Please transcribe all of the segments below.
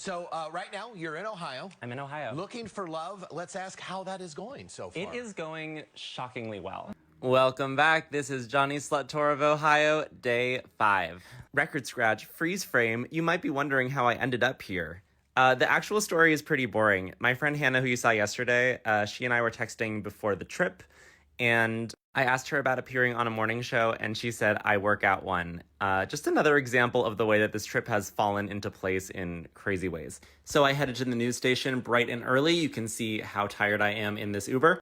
So right now you're in Ohio. I'm in Ohio. Looking for love. Let's ask how that is going so far. It is going shockingly well. Welcome back. This is Johnny Slut Tour of Ohio, day 5. Record scratch, freeze frame. You might be wondering how I ended up here. The actual story is pretty boring. My friend Hannah, who you saw yesterday, she and I were texting before the trip, and I asked her about appearing on a morning show, and she said, I work at one. Just another example of the way that this trip has fallen into place in crazy ways. So I headed to the news station bright and early. You can see how tired I am in this Uber.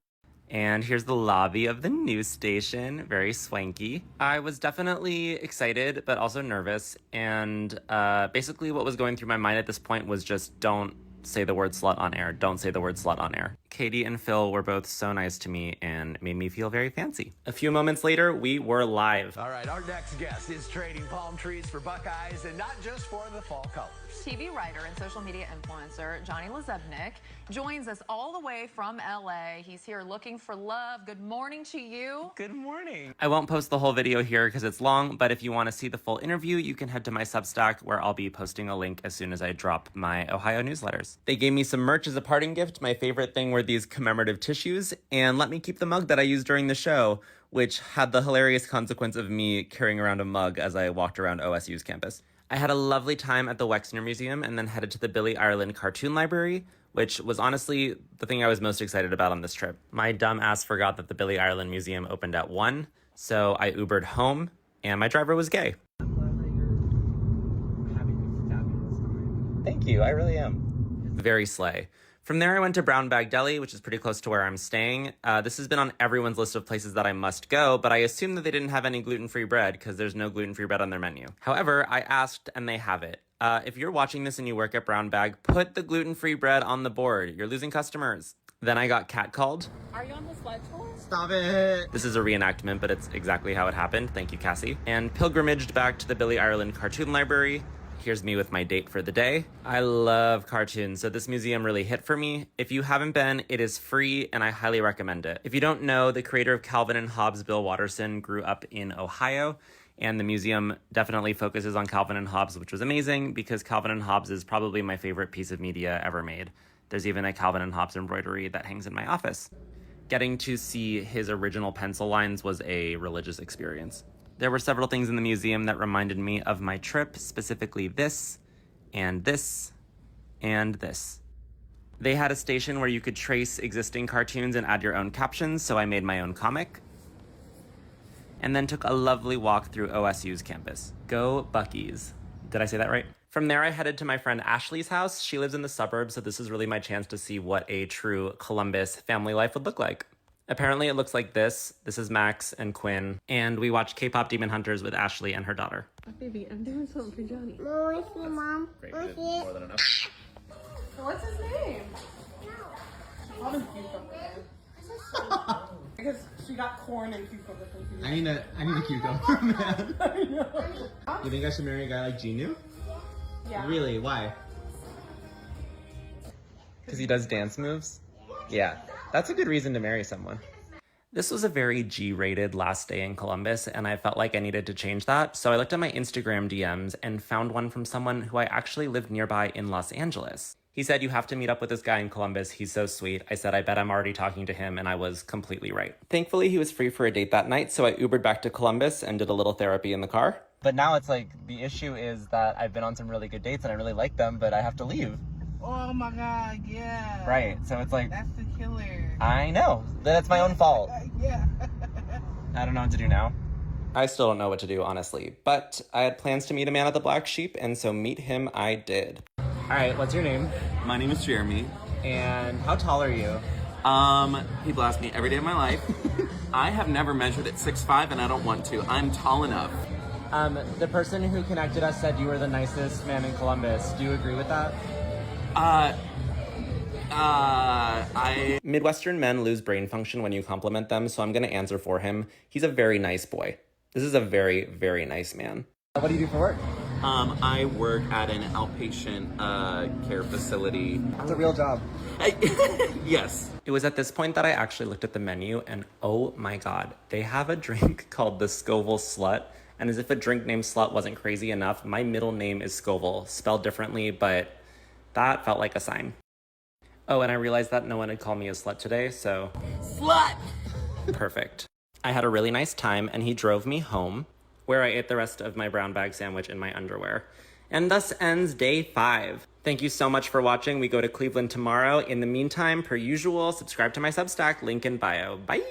And here's the lobby of the news station, very swanky. I was definitely excited, but also nervous. And basically what was going through my mind at this point was just don't say the word slut on air. Don't say the word slut on air. Katie and Phil were both so nice to me and made me feel very fancy. A few moments later, we were live. All right, our next guest is trading palm trees for Buckeyes, and not just for the fall colors. TV writer and social media influencer Johnny Lazebnik joins us all the way from LA. He's here looking for love. Good morning to you. Good morning. I won't post the whole video here because it's long, but if you want to see the full interview, you can head to my Substack where I'll be posting a link as soon as I drop my Ohio newsletters. They gave me some merch as a parting gift. My favorite thing were these commemorative tissues, and let me keep the mug that I used during the show, which had the hilarious consequence of me carrying around a mug as I walked around OSU's campus. I had a lovely time at the Wexner Museum and then headed to the Billie Ireland Cartoon Library, which was honestly the thing I was most excited about on this trip. My dumb ass forgot that the Billie Ireland Museum opened at 1, so I Ubered home, and my driver was gay. I'm glad that you're having a fabulous time. Thank you, I really am. Very slay. From there, I went to Brown Bag Deli, which is pretty close to where I'm staying. This has been on everyone's list of places that I must go, but I assumed that they didn't have any gluten-free bread because there's no gluten-free bread on their menu. However, I asked and they have it. If you're watching this and you work at Brown Bag, put the gluten-free bread on the board. You're losing customers. Then I got catcalled. Are you on the Slut Tour? Stop it! This is a reenactment, but it's exactly how it happened. Thank you, Cassie. And pilgrimaged back to the Billie Ireland Cartoon Library. Here's me with my date for the day. I love cartoons, so this museum really hit for me. If you haven't been, it is free and I highly recommend it. If you don't know, the creator of Calvin and Hobbes, Bill Watterson, grew up in Ohio, and the museum definitely focuses on Calvin and Hobbes, which was amazing because Calvin and Hobbes is probably my favorite piece of media ever made. There's even a Calvin and Hobbes embroidery that hangs in my office. Getting to see his original pencil lines was a religious experience. There were several things in the museum that reminded me of my trip, specifically this, and this, and this. They had a station where you could trace existing cartoons and add your own captions, so I made my own comic. And then took a lovely walk through OSU's campus. Go Buckies. Did I say that right? From there, I headed to my friend Ashley's house. She lives in the suburbs, so this is really my chance to see what a true Columbus family life would look like. Apparently it looks like this. This is Max and Quinn. And we watched K-pop Demon Hunters with Ashley and her daughter. Baby, I'm doing something for Johnny. Mom. Great, we did more than enough. What's his name? Call him Cucumber. Because she got corn and cucumber confused. I need a cucumber, man. I know. You think I should marry a guy like Genu? Yeah. Really? Why? Because he does dance moves? Yeah, that's a good reason to marry someone. This was a very G-rated last day in Columbus, and I felt like I needed to change that, so I looked at my Instagram DMs and found one from someone who I actually lived nearby in Los Angeles. He said, you have to meet up with this guy in Columbus, he's so sweet. I said, I bet I'm already talking to him, and I was completely right. Thankfully, he was free for a date that night, so I Ubered back to Columbus and did a little therapy in the car. But now it's like, the issue is that I've been on some really good dates and I really like them, but I have to leave. Oh my god, yeah. Right, so it's like... That's the killer. I know. That's my own fault. Yeah. I don't know what to do now. I still don't know what to do, honestly. But I had plans to meet a man at the Black Sheep, and so meet him I did. Alright, what's your name? My name is Jeremy. And how tall are you? People ask me every day of my life. I have never measured at 6'5", and I don't want to. I'm tall enough. The person who connected us said you were the nicest man in Columbus. Do you agree with that? Midwestern men lose brain function when you compliment them, so I'm gonna answer for him. He's a very nice boy. This is a very, very nice man. What do you do for work? I work at an outpatient care facility. It's a real job. Yes. It was at this point that I actually looked at the menu, and oh my god, they have a drink called the Scoville Slut. And as if a drink named Slut wasn't crazy enough, my middle name is Scoville, spelled differently, but That felt like a sign. Oh, and I realized that no one had called me a slut today, so... Slut! Perfect. I had a really nice time, and he drove me home, where I ate the rest of my brown bag sandwich in my underwear. And thus ends day 5. Thank you so much for watching. We go to Cleveland tomorrow. In the meantime, per usual, subscribe to my Substack, link in bio. Bye!